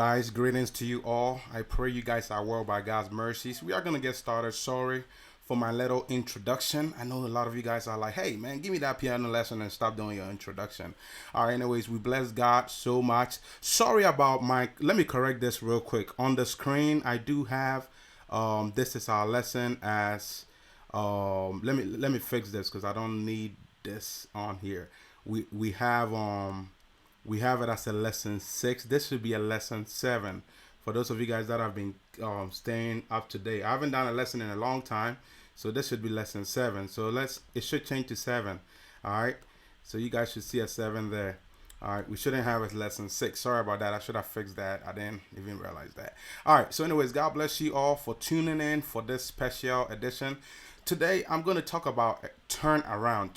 guys, greetings to you all. I pray you guys are well by God's mercies. We are going to get started. Sorry for my little introduction. I know a lot of you guys are like, hey man, give me that piano lesson and stop doing your introduction. All right, anyways, we bless God so much. Sorry about let me correct this real quick. On the screen, I do have, this is our lesson as, let me fix this because I don't need this on here. We have it as a lesson 6. This should be a lesson 7 for those of you guys that have been staying up to date. I haven't done a lesson in a long time, so this should be lesson 7. So it should change to 7. All right, so you guys should see a 7 there. All right, we shouldn't have a lesson 6. Sorry about that. I should have fixed that. I didn't even realize that. All right, so anyways, God bless you all for tuning in for this special edition. Today I'm going to talk about turn around.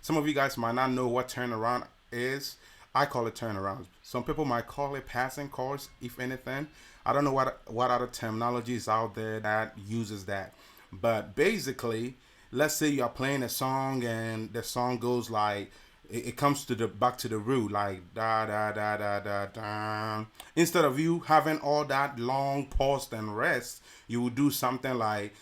Some of you guys might not know what turn around is. I call it turnaround. Some people might call it passing chords, if anything. I don't know what other terminology is out there that uses that. But basically, let's say you are playing a song and the song goes like, it comes to the back to the root, like da da da da da da. Instead of you having all that long pause and rest, you would do something like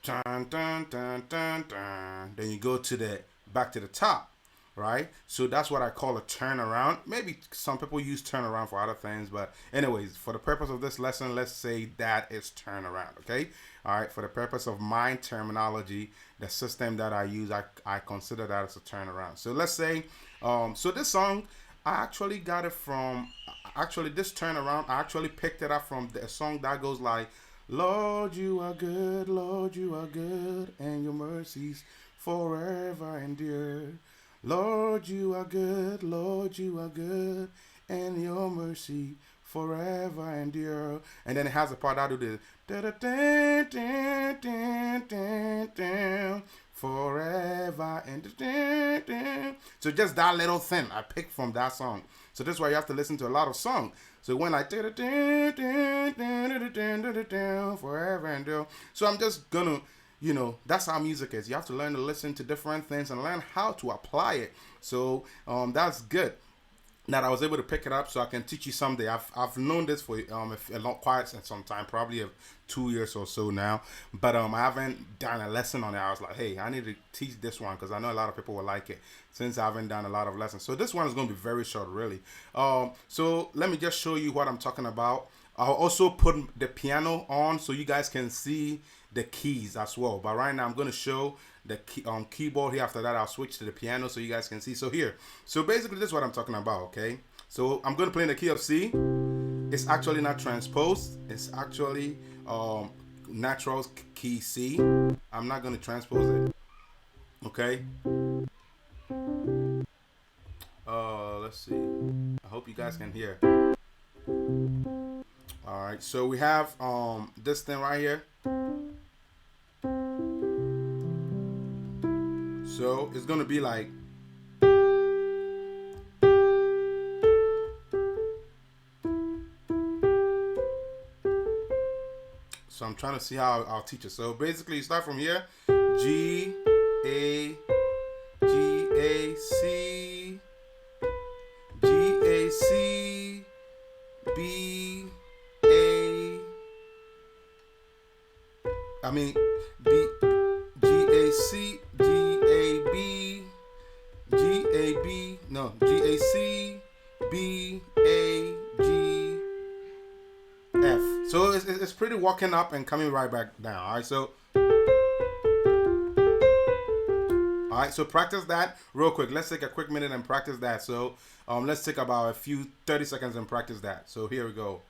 dun, dun, dun, dun, dun. Then you go to the back to the top. Right, so that's what I call a turnaround. Maybe some people use turnaround for other things, but anyways, for the purpose of this lesson, let's say that is turnaround. Okay, all right, for the purpose of my terminology, the system that I use, I consider that as a turnaround. So let's say, so this song, I actually got it from, this turnaround, I actually picked it up from a song that goes like, Lord, you are good, and your mercies forever endure. Lord, you are good, and your mercy forever endure. And then it has a part that do this. Forever and so just that little thing I picked from that song. So this is why you have to listen to a lot of songs. So when I forever endure. So I'm just gonna, that's how music is. You have to learn to listen to different things and learn how to apply it. So that's good that I was able to pick it up so I can teach you someday. I've known this for quite some time, probably 2 years or so now. But I haven't done a lesson on it. I was like, hey, I need to teach this one because I know a lot of people will like it since I haven't done a lot of lessons. So this one is going to be very short, really. So let me just show you what I'm talking about. I'll also put the piano on so you guys can see the keys as well. But right now I'm going to show the keyboard here. After that I'll switch to the piano so you guys can see. So here, so basically this is what I'm talking about. Okay, so I'm going to play in the key of C. It's actually not transposed. It's actually natural key C. I'm not going to transpose it. Okay, let's see. I hope you guys can hear. All right, so we have this thing right here. So it's gonna be like, so I'm trying to see how I'll teach it. So basically you start from here, G, A, C, B, B, G, A, C, G, A, C, B, A, G, F. So it's pretty walking up and coming right back down. All right, so practice that real quick. Let's take a quick minute and practice that. So let's take about 30 seconds and practice that. So here we go.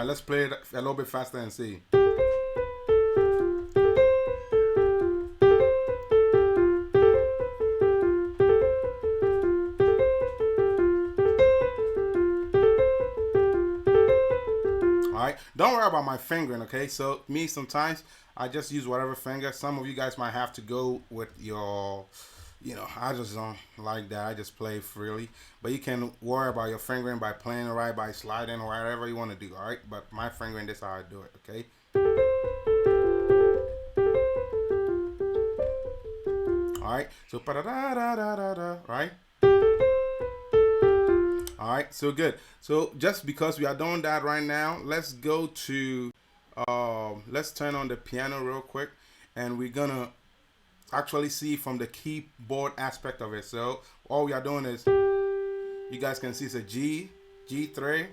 Let's play it a little bit faster and see. don't worry about my fingering, okay? So me, sometimes I just use whatever finger. Some of you guys might have to go with your, I just don't like that. I just play freely. But you can worry about your fingering by playing right, by sliding, or whatever you want to do, all right? But my fingering, this is how I do it, okay? All right, so pa-da-da-da-da-da-da, right? All right, so good. So just because we are doing that right now, let's go to, let's turn on the piano real quick, and we're gonna actually see from the keyboard aspect of it. So all we are doing is, you guys can see it's a G, G3,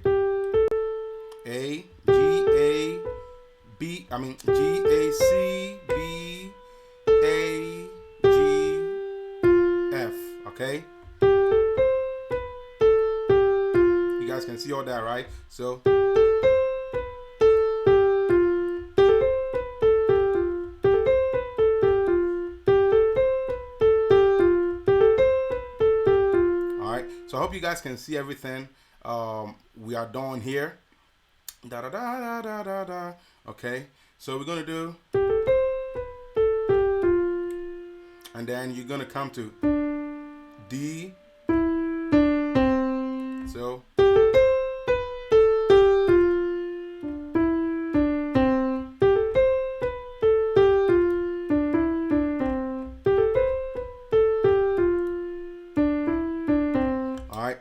A, G, A, B, G, A, C, B, A, G, F, okay? You guys can see all that, right? So I hope you guys can see everything we are doing here. Da da da da da da da. Okay, so we're gonna do, and then you're gonna come to D. So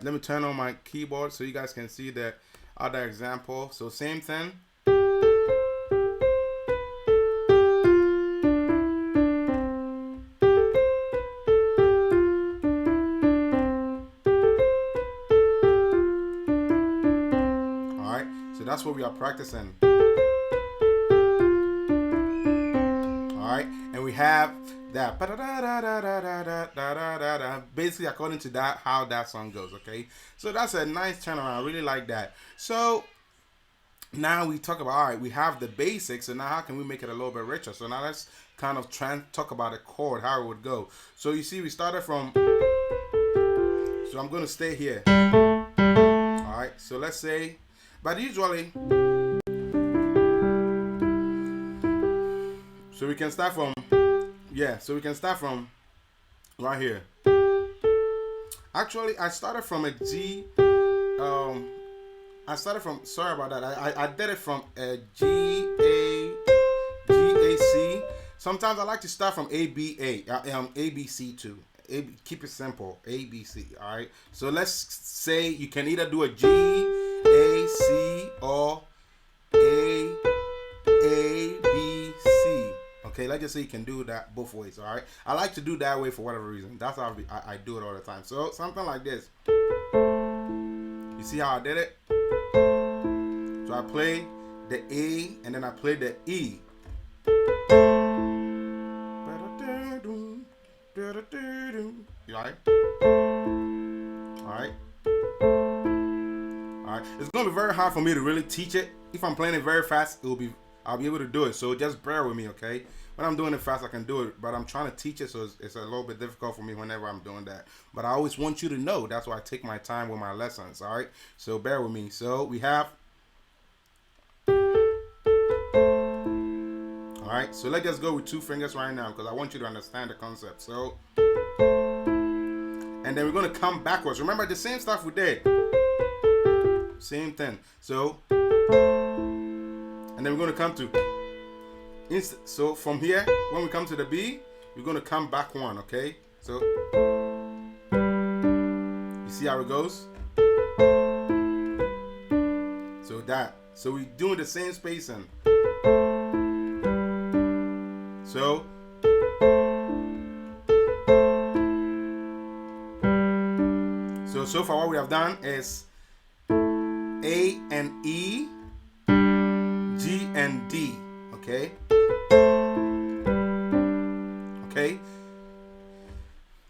let me turn on my keyboard so you guys can see the other example. So same thing. Alright, so that's what we are practicing. Alright, and we have that basically according to that, how that song goes, okay? So that's a nice turnaround. I really like that. So now we talk about, all right, we have the basics, so now how can we make it a little bit richer? So now let's kind of try and talk about a chord, how it would go. So you see, we started from, so I'm going to stay here. All right, so let's say, but usually, so we can start from, so we can start from right here. Actually, I started from a G. I started from, sorry about that. I did it from a G, A, G, A, C. Sometimes I like to start from A, B, A, A, B, C too. Keep it simple, A, B, C, all right? So let's say you can either do a G, A, C, or A, B, C. Okay, let's just say you can do that both ways, all right? I like to do that way for whatever reason. That's how I do it all the time. So something like this. You see how I did it? So I play the A and then I play the E. You all right? All right. All right. It's gonna be very hard for me to really teach it. If I'm playing it very fast, I'll be able to do it. So just bear with me, okay? When I'm doing it fast, I can do it, but I'm trying to teach it, so it's a little bit difficult for me whenever I'm doing that. But I always want you to know. That's why I take my time with my lessons, all right? So bear with me. So we have, all right, so let's just go with 2 fingers right now because I want you to understand the concept. So, and then we're going to come backwards. Remember the same stuff we did. Same thing. So, and then we're going to come to, so from here, when we come to the B, we're going to come back 1, okay? So, you see how it goes? So that. So we're doing the same spacing. So far what we have done is A and E, G and D, okay? Okay,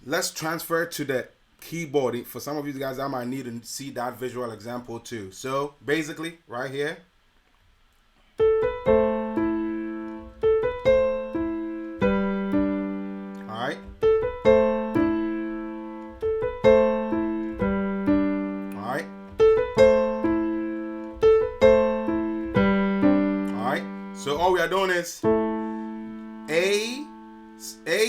let's transfer to the keyboard. For some of you guys, I might need to see that visual example too. So basically right here, all right, all right,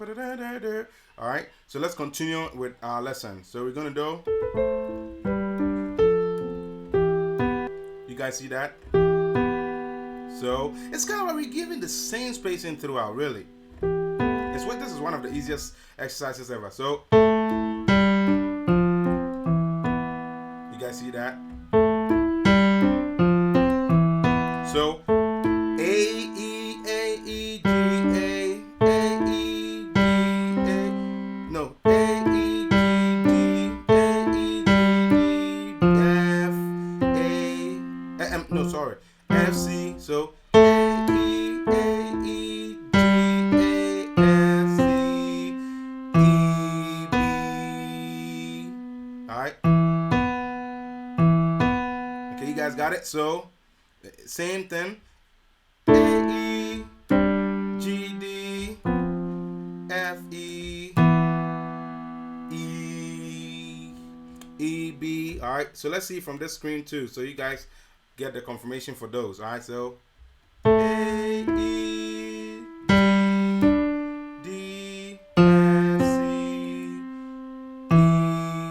All right, so let's continue with our lesson. So we're gonna do. You guys see that? So it's kind of like we're giving the same spacing throughout. Really, this is one of the easiest exercises ever. So you guys see that? So A E A E G A A E G A no A E G D A E G D F A M no sorry F C so A E A E G A F C E B. All right. Okay, you guys got it. So same thing. A E G D F E E E B. All right. So let's see from this screen too. So you guys get the confirmation for those. All right. So A E G D F C E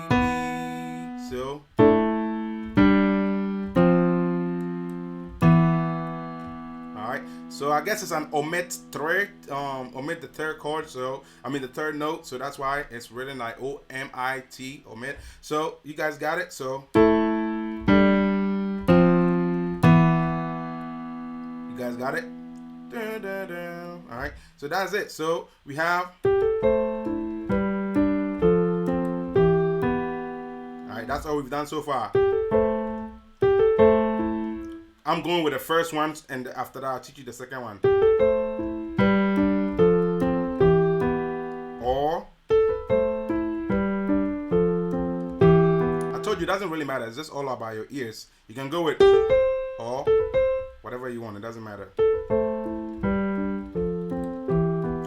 B. So. So I guess it's an omit the third chord. So I mean the third note. So that's why it's written like O-M-I-T, omit. So you guys got it. So you guys got it. All right. So that's it. So we have. All right. That's all we've done so far. I'm going with the first one, and after that, I'll teach you the second one. Or, I told you, it doesn't really matter. It's just all about your ears. You can go with or, whatever you want. It doesn't matter.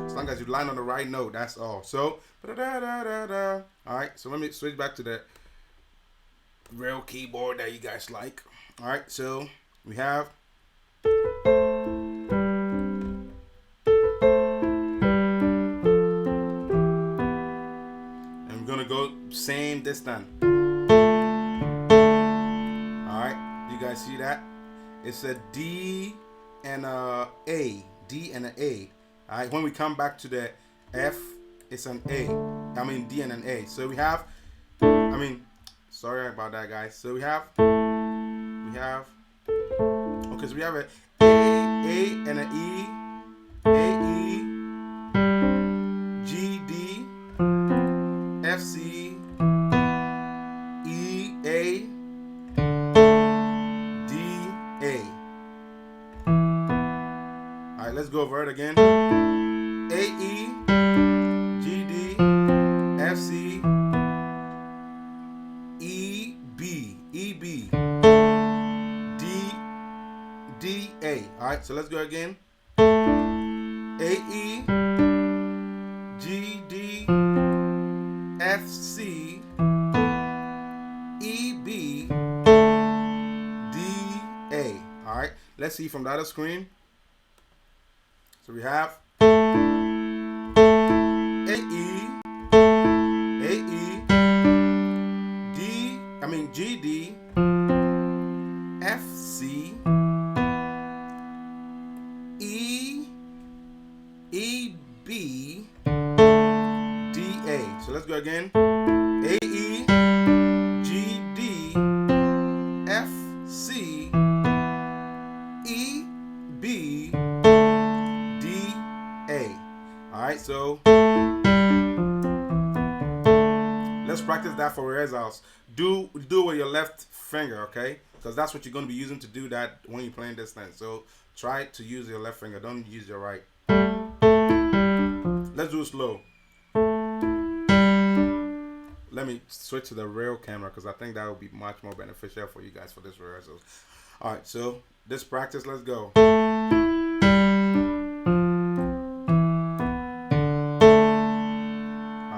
As long as you land on the right note, that's all. So, all right. So let me switch back to the real keyboard that you guys like. All right. So. We have and we're gonna go same distance. Alright, you guys see that? It's a D and a A. D and an A. Alright, when we come back to the F, it's an A. I mean D and an A. So we have sorry about that guys. So we have okay, so we have a and an E, A E, G D, F C, E A, D A. All right, let's go over it again. A E, G D, F C, E B, E B. D A. All right, so let's go again. A E G D F C E B D A. All right, let's see from the other screen. So we have A E G D F C E B D A. So let's go again. A E G D F C E B D A. All right, so let's practice that for rehearsals. Do it with your left finger, okay? Because that's what you're going to be using to do that when you're playing this thing. So try to use your left finger. Don't use your right. Let's do it slow. Let me switch to the real camera because I think that would be much more beneficial for you guys for this rehearsal. All right, so this practice, let's go. All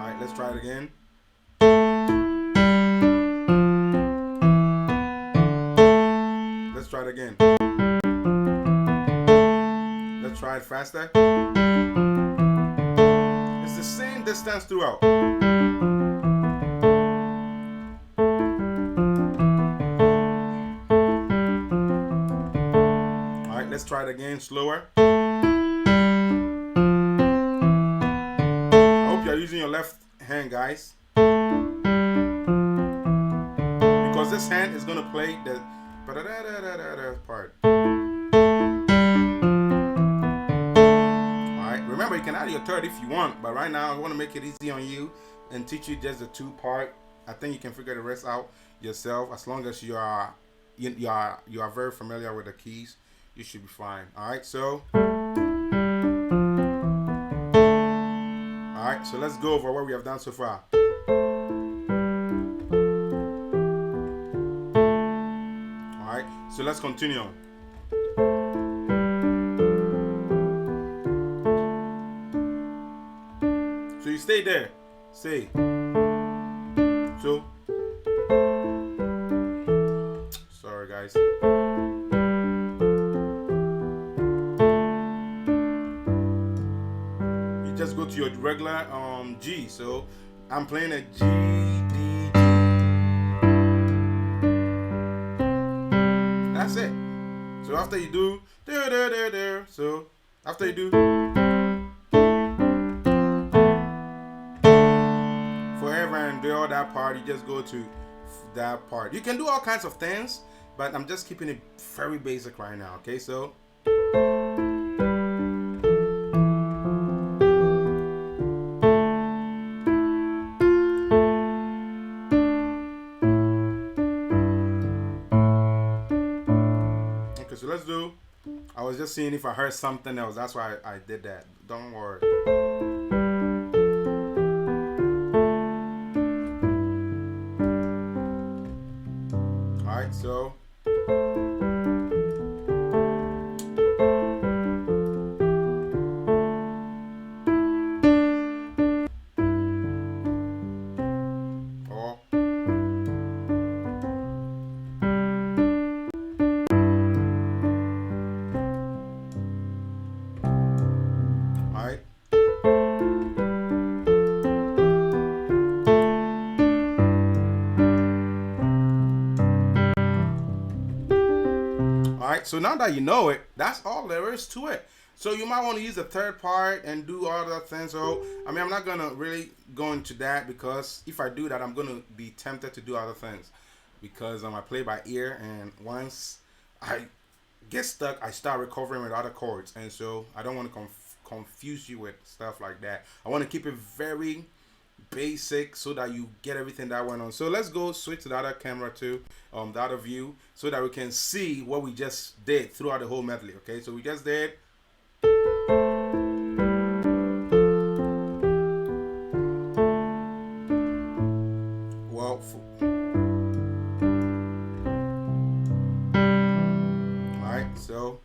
right, let's try it again. Let's try it again. Let's try it faster. It's the distance throughout. Alright, let's try it again, slower. I hope you're using your left hand, guys. Because this hand is gonna play the part. Alright, remember you can add your third if you want, but right now I want to make it easy on you and teach you just the 2-part. I think you can figure the rest out yourself as long as you are very familiar with the keys. You should be fine. Alright, so alright, so let's go over what we have done so far. Alright, so let's continue. So you stay there. Say. So. Sorry, guys. You just go to your regular G. So I'm playing a G, D, G. That's it. So after you do there. So after you do forever and do all that part, you just go to that part. You can do all kinds of things, but I'm just keeping it very basic right now. Okay, so so let's do. I was just seeing if I heard something else. That's why I did that. Don't worry. Alright, so Alright, so now that you know it, that's all there is to it. So you might want to use the third part and do all the things. So, I mean, I'm not going to really go into that because if I do that, I'm going to be tempted to do other things. Because I play by ear, and once I get stuck, I start recovering with other chords. And so I don't want to confuse you with stuff like that. I want to keep it very basic so that you get everything that went on. So let's go switch to the other camera too, the other view, so that we can see what we just did throughout the whole medley. Okay, so we just did well. All right, so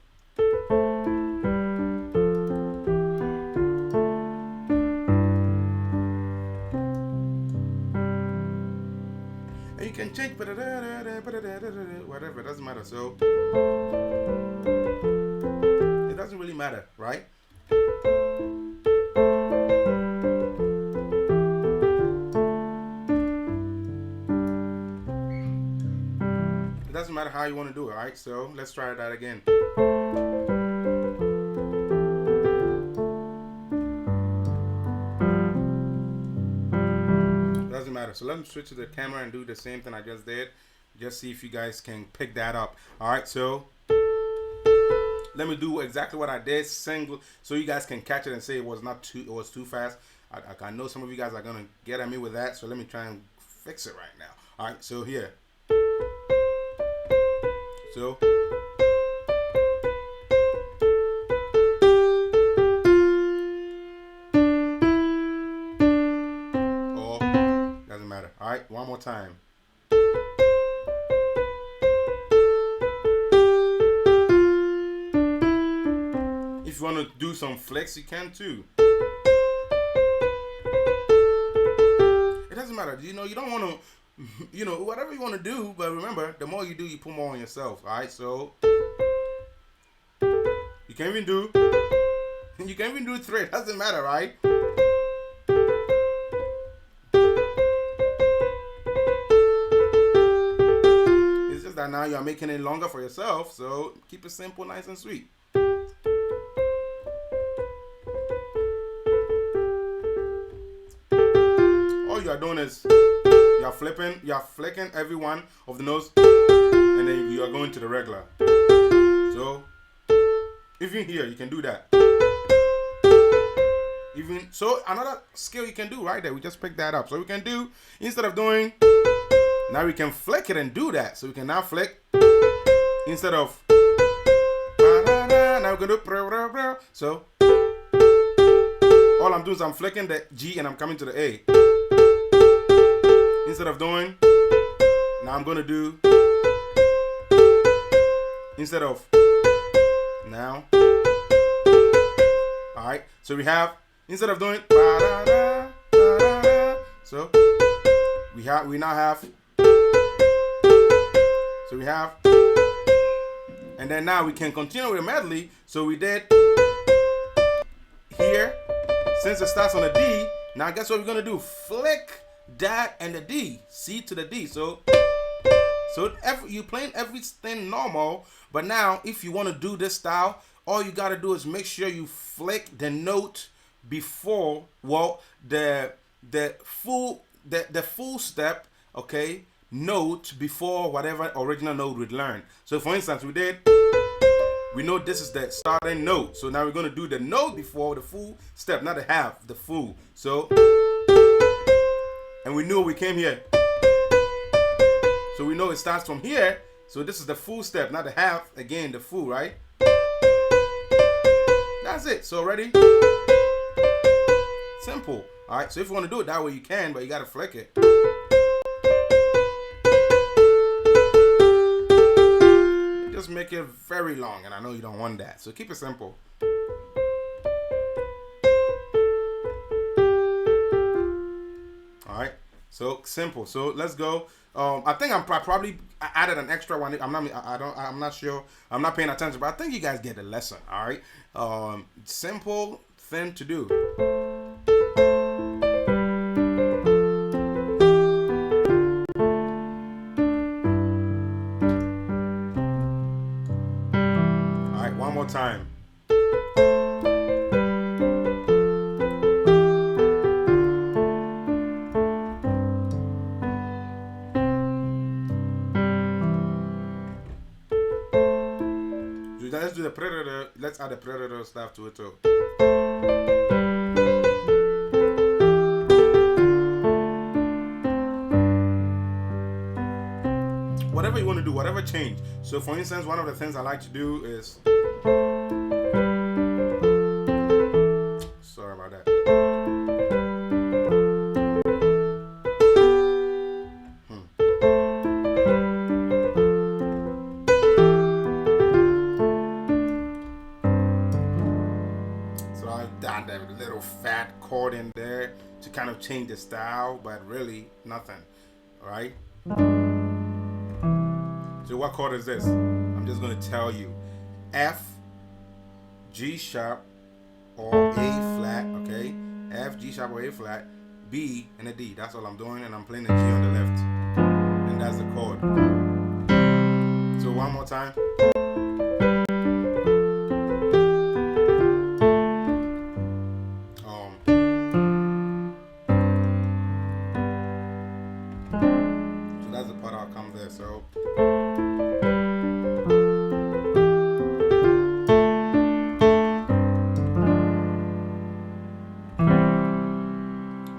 you can change whatever, it doesn't matter. So it doesn't really matter, right? It doesn't matter how you want to do it, right? So let's try that again. Matter. So let me switch to the camera and do the same thing I just did. Just see if you guys can pick that up. All right, so let me do exactly what I did, single, so you guys can catch it and say it was too fast. I know some of you guys are gonna get at me with that, so let me try and fix it right now. All right, so here, so. All right, one more time. If you want to do some flicks, you can too. It doesn't matter. You know, you don't want to, whatever you want to do, but remember, the more you do, you put more on yourself. All right, so you can even do 3. It doesn't matter, right? are making it longer for yourself, so keep it simple, nice and sweet. All you are doing is you are flicking every one of the notes, and then you are going to the regular. So even here you can do that. Even so, another skill you can do right there. We just picked that up. So we can do, instead of doing, now we can flick it and do that. So we can now flick instead of now we're gonna do. So all I'm doing is I'm flicking the G and I'm coming to the A. Instead of doing, now I'm gonna do, instead of now. Alright, so we have, instead of doing, so we now have, so we have, and then now we can continue with a medley. So we did here, since it starts on a D, now guess what we're gonna do? Flick that and the D, C to the D. So you playing everything normal, but now if you want to do this style, all you got to do is make sure you flick the note before, well, the full step, okay, note before whatever original note we'd learn. So for instance, we know this is the starting note, so now we're going to do the note before the full step, not the half, the full. So, and we knew we came here, so we know it starts from here. So this is the full step, not the half, again the full, right? That's it. So ready? Simple. All right, so if you want to do it that way, you can, but you got to flick it. Just make it very long, and I know you don't want that, so keep it simple. All right, so simple. So let's go. I think I probably added an extra one. I'm not sure. I'm not paying attention, but I think you guys get the lesson. All right. Simple thing to do. All right, one more time. Let's do the predator. Let's add the predator stuff to it too. Whatever you want to do, whatever change. So for instance, one of the things I like to do is, sorry about that. That little fat chord in there to kind of change the style, but really nothing. All right. So what chord is this? I'm just going to tell you: F, G sharp, or A flat. Okay, F, G sharp, or A flat, B, and a D. That's all I'm doing, and I'm playing the G on the left, and that's the chord. So one more time. So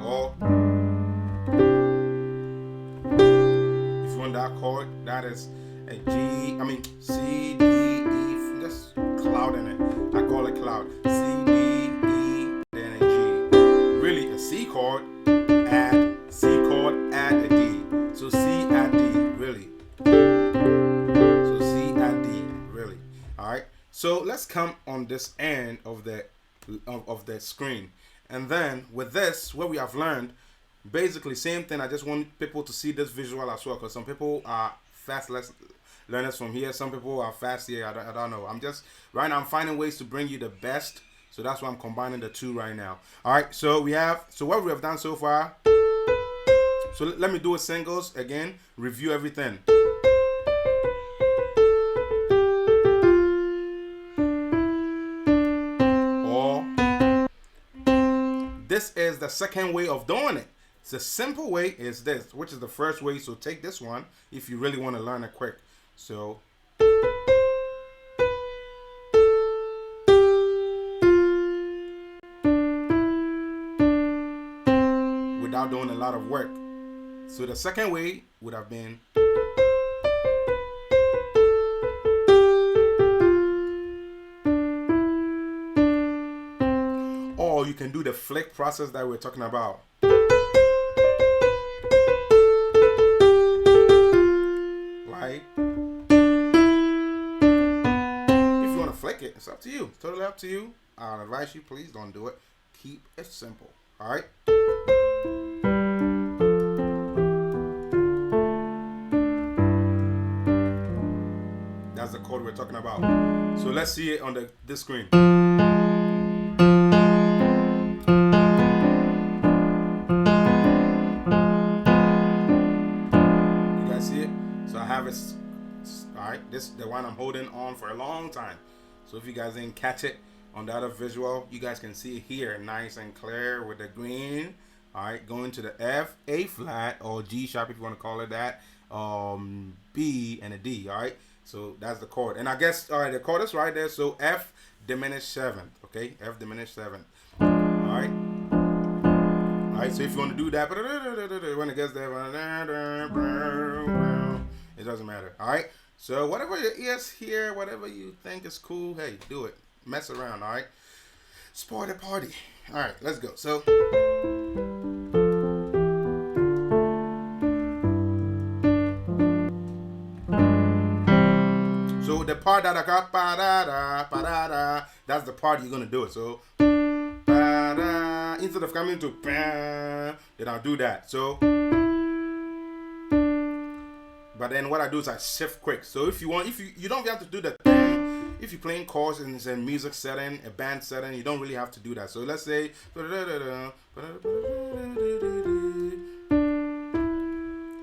or if you want that chord, that is a C, D, E, just cloud in it. I call it cloud. C, D, E, then a G. Really a C chord, add C chord, add a D. So C add D, really. So C add D, really. All right. So let's come on this end of the screen, and then with this, what we have learned, basically same thing. I just want people to see this visual as well, because some people are fast learners from here. Some people are fast here. I don't know. Right now I'm finding ways to bring you the best. So that's why I'm combining the two right now. All right. So what we have done so far. So let me do a singles again, review everything. this is the second way of doing it. The simple way is this, which is the first way. So take this one if you really want to learn it quick. So without doing a lot of work. So the second way would have been, or you can do the flick process that we're talking about. Like, if you want to flick it, it's up to you. It's totally up to you. I'll advise you, please don't do it. Keep it simple. All right. That's the chord we're talking about. So let's see it on this screen. You guys see it? So I have it. All right. This is the one I'm holding on for a long time. So if you guys didn't catch it on the other visual, you guys can see it here, nice and clear with the green. All right, going to the F, A flat, or G sharp if you want to call it that, B and a D. All right, so that's the chord. And I guess, all right, the chord is right there. So F diminished 7th. Okay, F diminished 7th. All right. All right, so if you want to do that, when it gets there, it doesn't matter. All right. So whatever your ears hear, whatever you think is cool, hey, do it. Mess around, all right? Spoil the party. All right, let's go. So the part that I got, ba-da-da, that's the part you're gonna do it. So instead of coming to then I'll do that. So, but then what I do is I shift quick. So if you want, you don't have to do that. If you're playing chords and it's a music setting, a band setting, you don't really have to do that. So let's say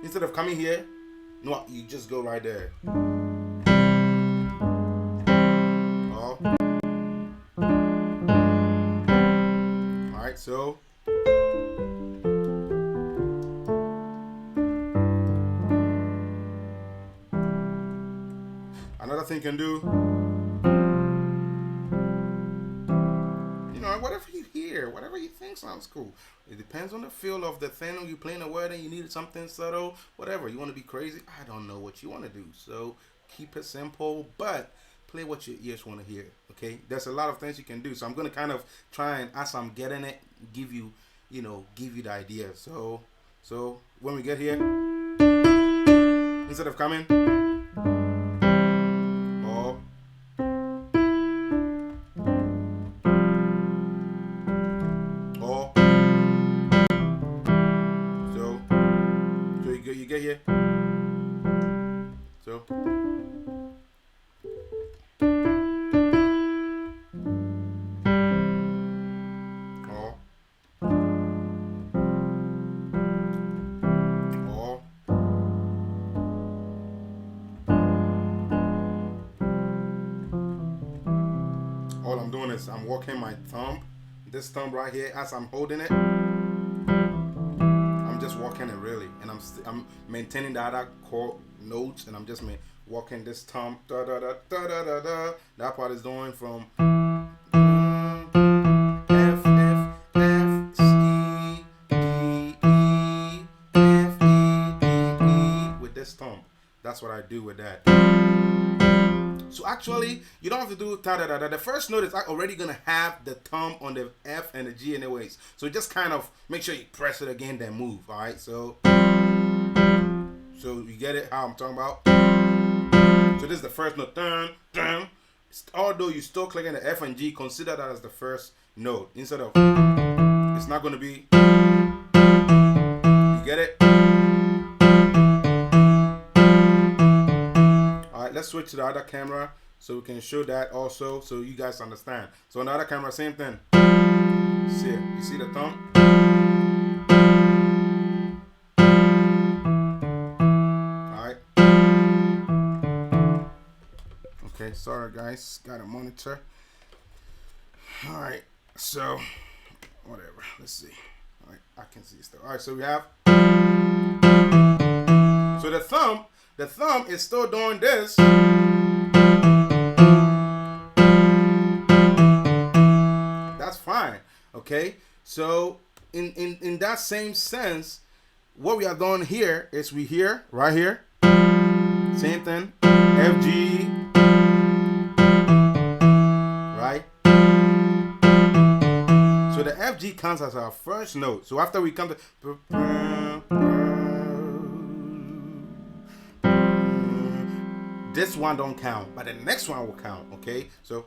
instead of coming here, no, you just go right there. Oh. All right, so another thing you can do, whatever you hear, whatever you think sounds cool. It depends on the feel of the thing. You're playing a word and you need something subtle, whatever. You want to be crazy? I don't know what you want to do. So keep it simple, but play what your ears want to hear. Okay? There's a lot of things you can do. So I'm going to kind of try and, as I'm getting it, give you the idea. So when we get here, instead of coming, you get here. So all I'm doing is I'm walking my thumb, this thumb right here, as I'm holding it. I'm just walking it really, and I'm maintaining the other chord notes, and I'm just walking this thumb. Da da da da da da da. That part is going from F F F C E E F E E E with this thumb. That's what I do with that. So actually, you don't have to do ta da da da. The first note is already gonna have the thumb on the F and the G anyways. So just kind of make sure you press it again, then move. All right. So you get it how I'm talking about. So this is the first note. Dun, dun. Although you still clicking the F and G, consider that as the first note instead of. It's not gonna be. You get it. Let's switch to the other camera so we can show that also, so you guys understand. So on the other camera, same thing. See it? You see the thumb? Alright. Okay, sorry guys, got a monitor. Alright, so whatever. let's see. All right, I can see still. All right, so we have. So the thumb is still doing this. That's fine. Okay. So in that same sense, what we are doing here is we here, right here, same thing, F G, right? So the F G counts as our first note. So after we come to this one don't count, but the next one will count. Okay, so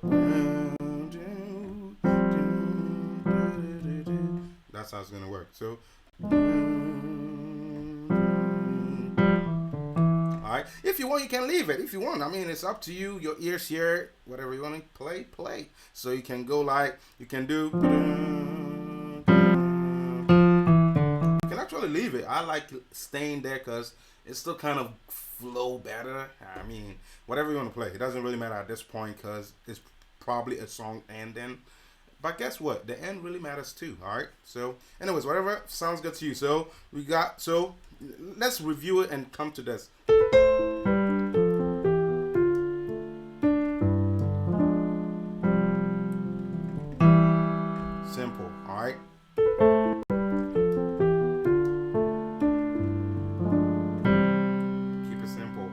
that's how it's gonna work. So alright. If you want, you can leave it. If you want, I mean, it's up to you. Your ears hear it. Whatever you want to play, play. So you can go like, you can do. You can actually leave it. I like staying there because it still kind of flow better. I mean, whatever you want to play. It doesn't really matter at this point because it's probably a song ending. But guess what? The end really matters too. Alright. So, anyways, whatever sounds good to you. So, let's review it and come to this. Simple, all right? Keep it simple.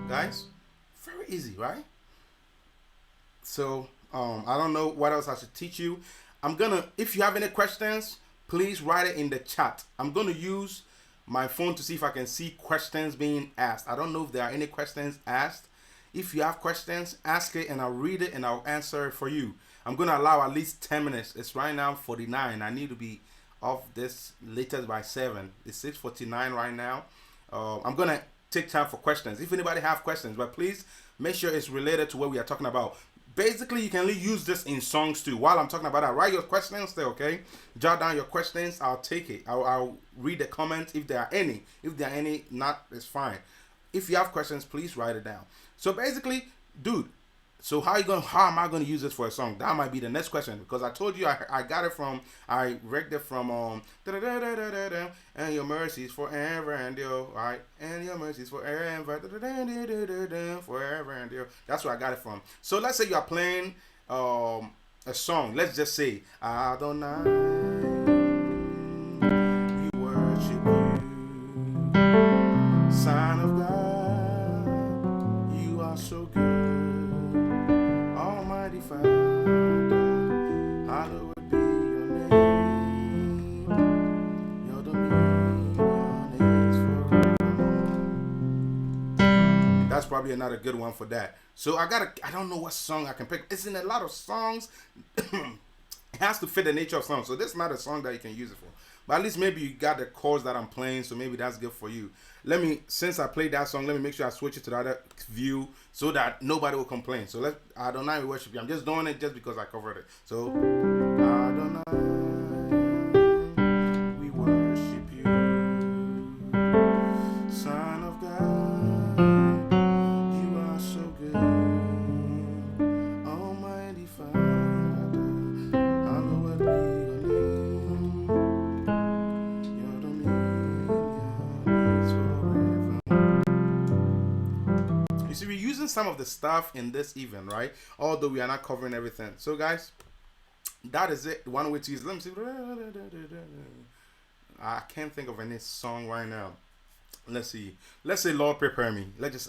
Guys, very easy, right? So, I don't know what else I should teach you. If you have any questions, please write it in the chat. I'm gonna use my phone to see if I can see questions being asked. I don't know if there are any questions asked. If you have questions, ask it and I'll read it and I'll answer it for you. I'm gonna allow at least 10 minutes. It's right now 49. I need to be off this latest by 7. It's 6:49 right now. I'm gonna take time for questions. If anybody have questions, but please make sure it's related to what we are talking about. Basically, you can use this in songs too. While I'm talking about that, write your questions there, okay? Jot down your questions. I'll take it. I'll read the comments if there are any. If there are any, not, it's fine. If you have questions, please write it down. So basically, dude, so how am I gonna use this for a song? That might be the next question because I told you I read it from and your mercies forever and all right, and your mercies forever forever and all. That's where I got it from. So let's say you are playing a song. Let's just say Adonai, we worship you, Son of God, you are so good. Almighty Father, hallowed be your name. Your dominion is forevermore. That's probably another good one for that. So I don't know what song I can pick. It's in a lot of songs. It has to fit the nature of song. So this is not a song that you can use it for. But at least maybe you got the chords that I'm playing, so maybe that's good for you. Since I played that song, let me make sure I switch it to the other view so that nobody will complain. So I don't know, worship you. I'm just doing it just because I covered it. So Adonai, we worship you, Son of God, you are so good, Almighty Father, hallowed be your name. Your dominion is forever. You see, we're using some of the stuff in this even, right? Although we are not covering everything. So guys, that is it. One way to use. Let me see. I can't think of any song right now. Let's see. Let's say Lord Prepare Me.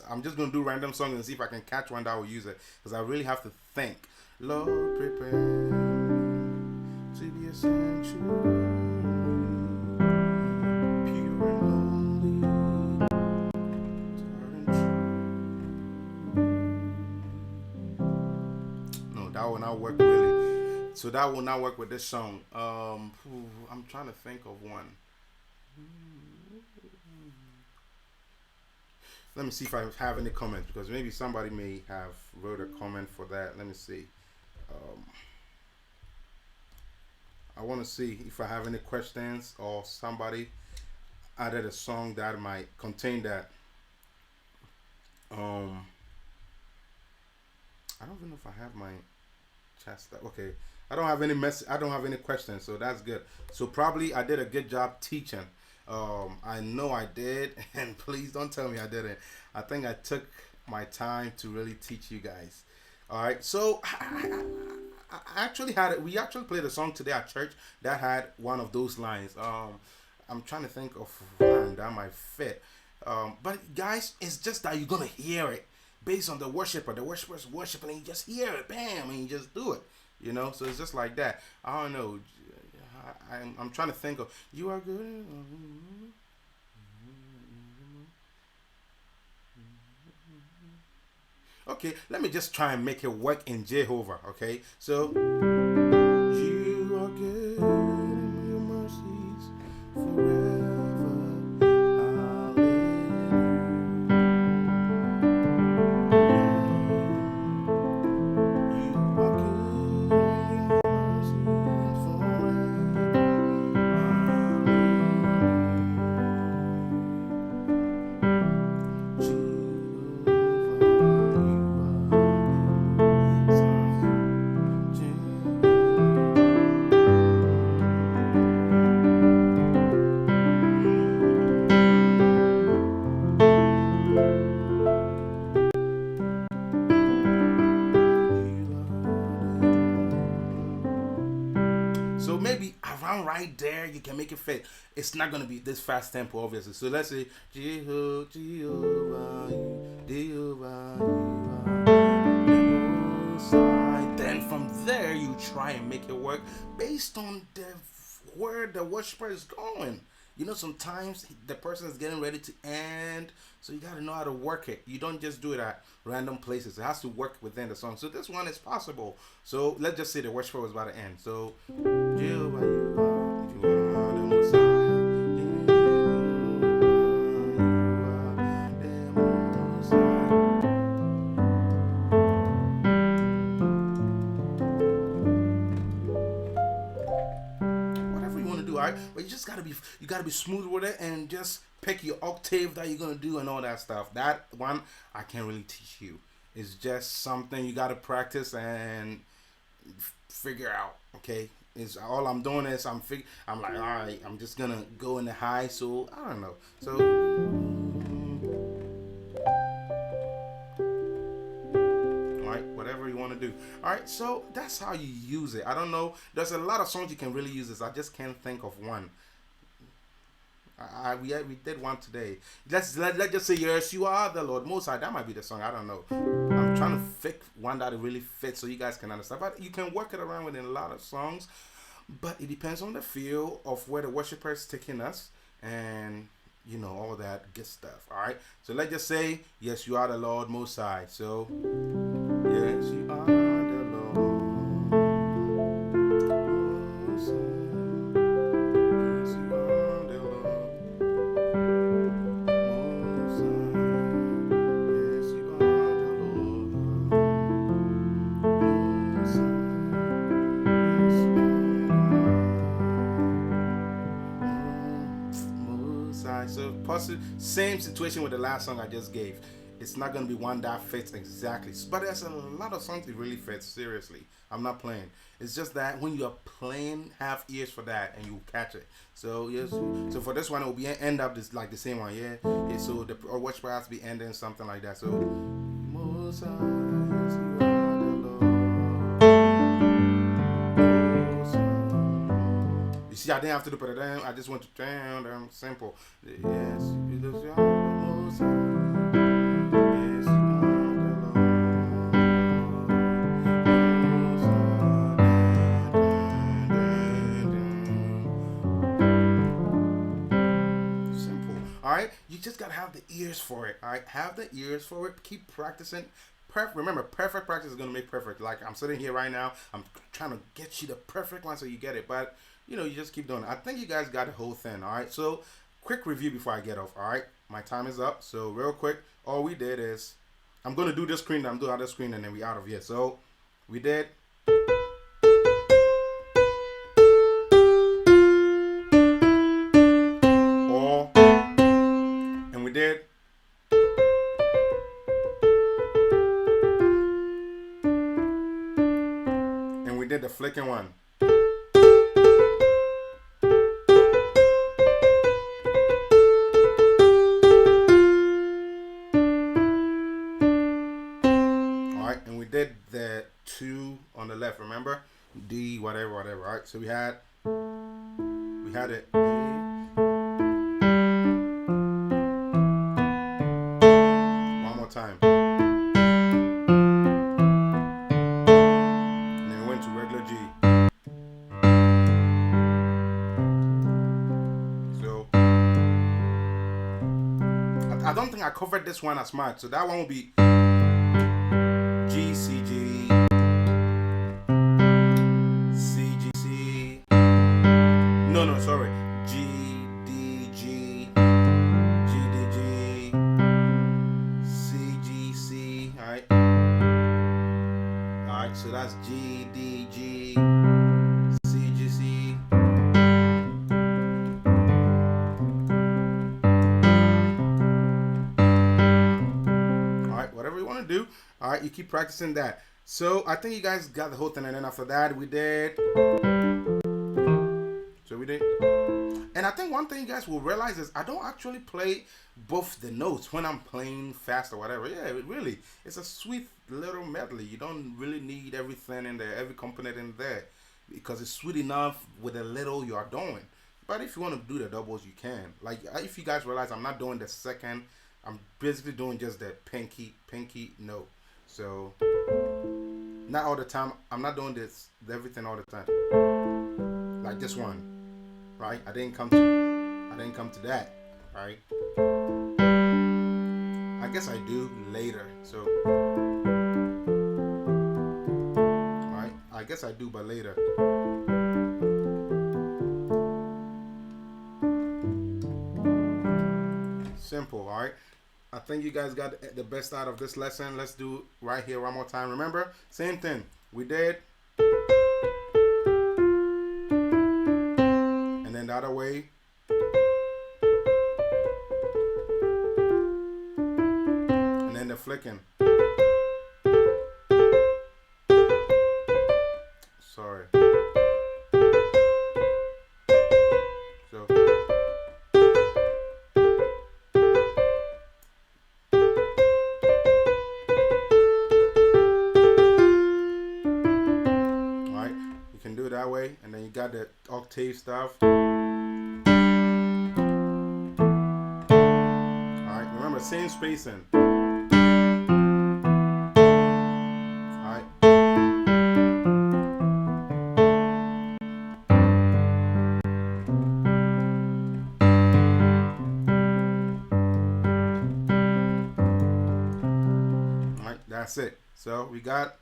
I'm just gonna do random songs and see if I can catch one that will use it. Because I really have to think. Lord prepare me to be a sanctuary, pure and holy, tried and true. No, that will not work really. So that will not work with this song. I'm trying to think of one. Let me see if I have any comments, because maybe somebody may have wrote a comment for that. Let me see. I want to see if I have any questions or somebody added a song that might contain that. even know if I have my chest. Okay, I don't have any I don't have any questions, so that's good. So probably I did a good job teaching. I know I did, and please don't tell me I didn't. I think I took my time to really teach you guys. All right, so I actually had it. We actually played a song today at church that had one of those lines. I'm trying to think of one that might fit. But guys, it's just that you're gonna hear it based on the worshiper. The worshiper's worshiping, and you just hear it, bam, and you just do it. You know, so it's just like that. I don't know. I'm trying to think of you are good. Okay, let me just try and make it work in Jehovah. Okay, so you are good and your mercies forever. So maybe around right there you can make it fit. It's not gonna be this fast tempo, obviously. So let's say Jehovah, Jehovah, Jehovah, then from there you try and make it work based on where the worshiper is going. You know, sometimes the person is getting ready to end, so you gotta know how to work it. You don't just do it at random places. It has to work within the song. So this one is possible. So let's just say the worshiper was about to end. So Jehovah, you are the Most High. Right? But you just gotta be smooth with it and just pick your octave that you're gonna do and all that stuff. That one I can't really teach you. It's just something you gotta practice and figure out. Okay, is all I'm doing is I'm like, all right, I'm just gonna go in the high. So I don't know. So whatever you want to do. All right, so that's how you use it. I don't know. There's a lot of songs you can really use this. I just can't think of one. We did one today. Let's just say yes, you are the Lord Most High. That might be the song. I don't know. I'm trying to pick one that really fits so you guys can understand. But you can work it around within a lot of songs. But it depends on the feel of where the worshiper is taking us and you know all that good stuff. All right. So let's just say yes, you are the Lord Most High. So. Yes, you are the Lord. Yes, you are the Lord. Yes, you are the Lord. So, same situation with the last song I just gave. It's not going to be one that fits exactly. But there's a lot of songs that really fit, seriously. I'm not playing. It's just that when you're playing, have ears for that and you catch it. So yes. So for this one, it will be end up this like the same one, yeah. So the watch has to be ending something like that. So Most High, yes, you are the Lord. You see, I didn't have to do it. I just went to down, simple. Yes, you are the Most High. Alright, you just gotta have the ears for it. Alright, have the ears for it. Keep practicing. Remember, perfect practice is gonna make perfect. Like I'm sitting here right now, I'm trying to get you the perfect one so you get it. But you know, you just keep doing it. I think you guys got the whole thing. Alright, so quick review before I get off. Alright, my time is up. So real quick, all we did is I'm gonna do this screen, I'm doing other screen, and then we out of here. So we did. We did. flicking one. Alright, and we did the 2 on the left, remember? D, whatever, whatever, right? So we had it. One more time. And then we went to regular G. So I don't think I covered this one as much. So that one will be G, C, G, C, G, C. No, sorry. G, D, G, G, D, G, C, G, C. Alright. Alright, so that's G, D, G, C, G, C. Alright, whatever you want to do. Alright, you keep practicing that. So I think you guys got the whole thing, and then after that we did. So we did. And I think one thing you guys will realize is I don't actually play both the notes when I'm playing fast or whatever. Yeah, really, it's a sweet little medley. You don't really need everything in there, every component in there, because it's sweet enough with a little you are doing. But if you want to do the doubles, you can. Like if you guys realize I'm not doing the second, I'm basically doing just the pinky note. So not all the time. I'm not doing this everything all the time. Like this one. Right, I didn't come to that, right? I guess I do later. So, right, I guess I do, but later. Simple, all right. I think you guys got the best out of this lesson. Let's do right here one more time. Remember, same thing. We did. The other way. And then the flicking. Sorry. So alright, you can do it that way, and then you got the octave stuff. Same spacing. Alright. Alright, that's it. So we got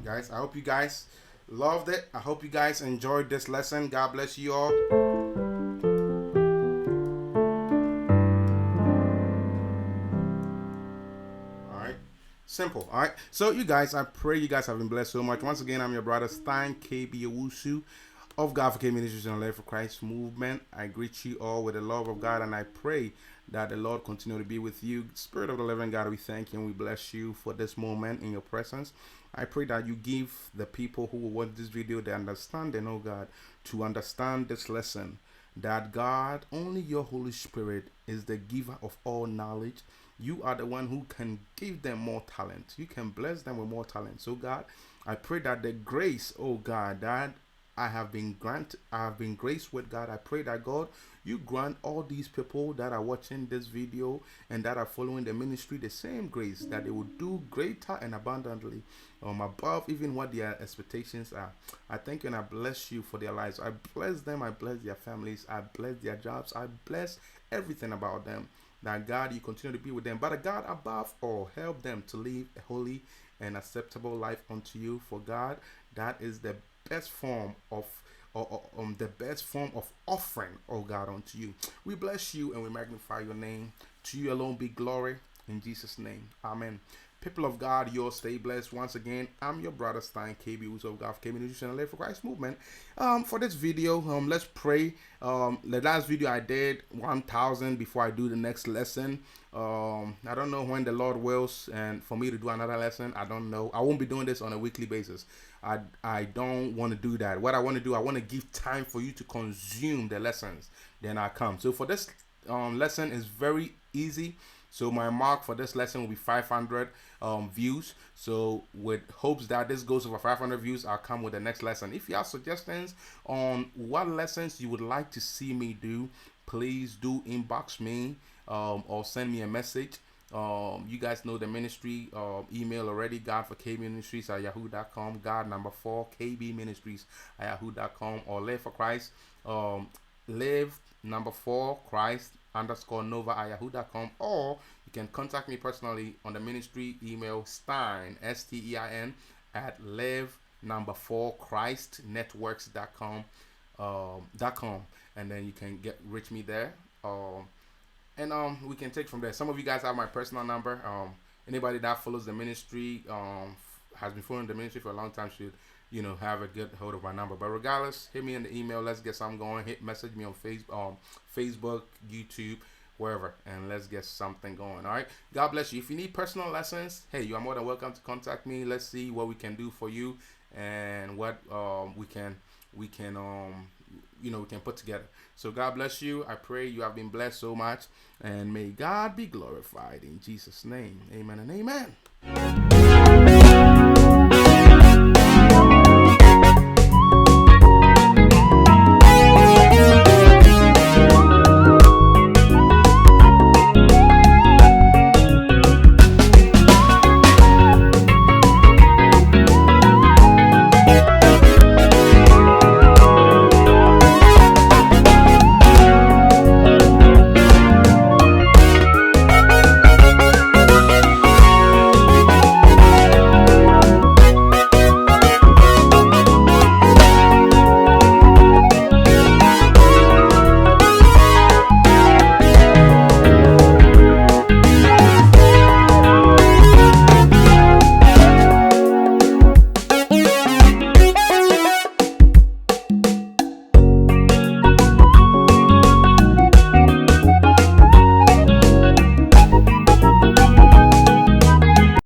guys, I hope you guys loved it. I hope you guys enjoyed this lesson. God bless you all. Alright, simple. Alright, so you guys, I pray you guys have been blessed so much. Once again, I'm your brother Stein KB Owusu of God for K Ministries and Life for Christ movement. I greet you all with the love of God, and I pray that the Lord continue to be with you. Spirit of the living God, we thank you and we bless you for this moment in your presence. I pray that you give the people who will watch this video the understanding, oh God, to understand this lesson, that God, only your Holy Spirit is the giver of all knowledge. You are the one who can give them more talent. You can bless them with more talent. So God, I pray that the grace, oh God, that I have been graced with, God, I pray that God, you grant all these people that are watching this video and that are following the ministry the same grace, that they will do greater and abundantly above even what their expectations are. I thank you and I bless you for their lives. I bless them, I bless their families, I bless their jobs, I bless everything about them. That God, you continue to be with them, but God, above all, help them to live a holy and acceptable life unto you. For God, that is the best form of offering, oh God, unto you. We bless you and we magnify your name. To you alone be glory, in Jesus' name. Amen. People of God, you all stay blessed. Once again, I'm your brother Stein, KB, who's of God, KB Nutrition and Live for Christ movement. For this video, let's pray. The last video I did 1,000 before I do the next lesson. I don't know when the Lord wills, and for me to do another lesson, I don't know. I won't be doing this on a weekly basis. I don't want to do that. What I want to do, I want to give time for you to consume the lessons. Then I come. So for this lesson is very easy. So my mark for this lesson will be 500 views. So with hopes that this goes over 500 views, I'll come with the next lesson. If you have suggestions on what lessons you would like to see me do, please do inbox me or send me a message. You guys know the ministry email already, God for KB Ministries at yahoo.com, God number 4 KB Ministries at yahoo.com, or Live for Christ, Live number 4 Christ _ Nova at yahoo.com, or you can contact me personally on the ministry email Stein STEIN at live number 4 Christ networks.com and then you can reach me there, and we can take from there. Some of you guys have my personal number. Anybody that follows the ministry, has been following the ministry for a long time, should have a good hold of my number. But regardless, hit me in the email. Let's get something going. Message me on Facebook, YouTube, wherever, and let's get something going. All right. God bless you. If you need personal lessons, hey, you are more than welcome to contact me. Let's see what we can do for you and what we can put together. So God bless you. I pray you have been blessed so much, and may God be glorified in Jesus' name. Amen and amen.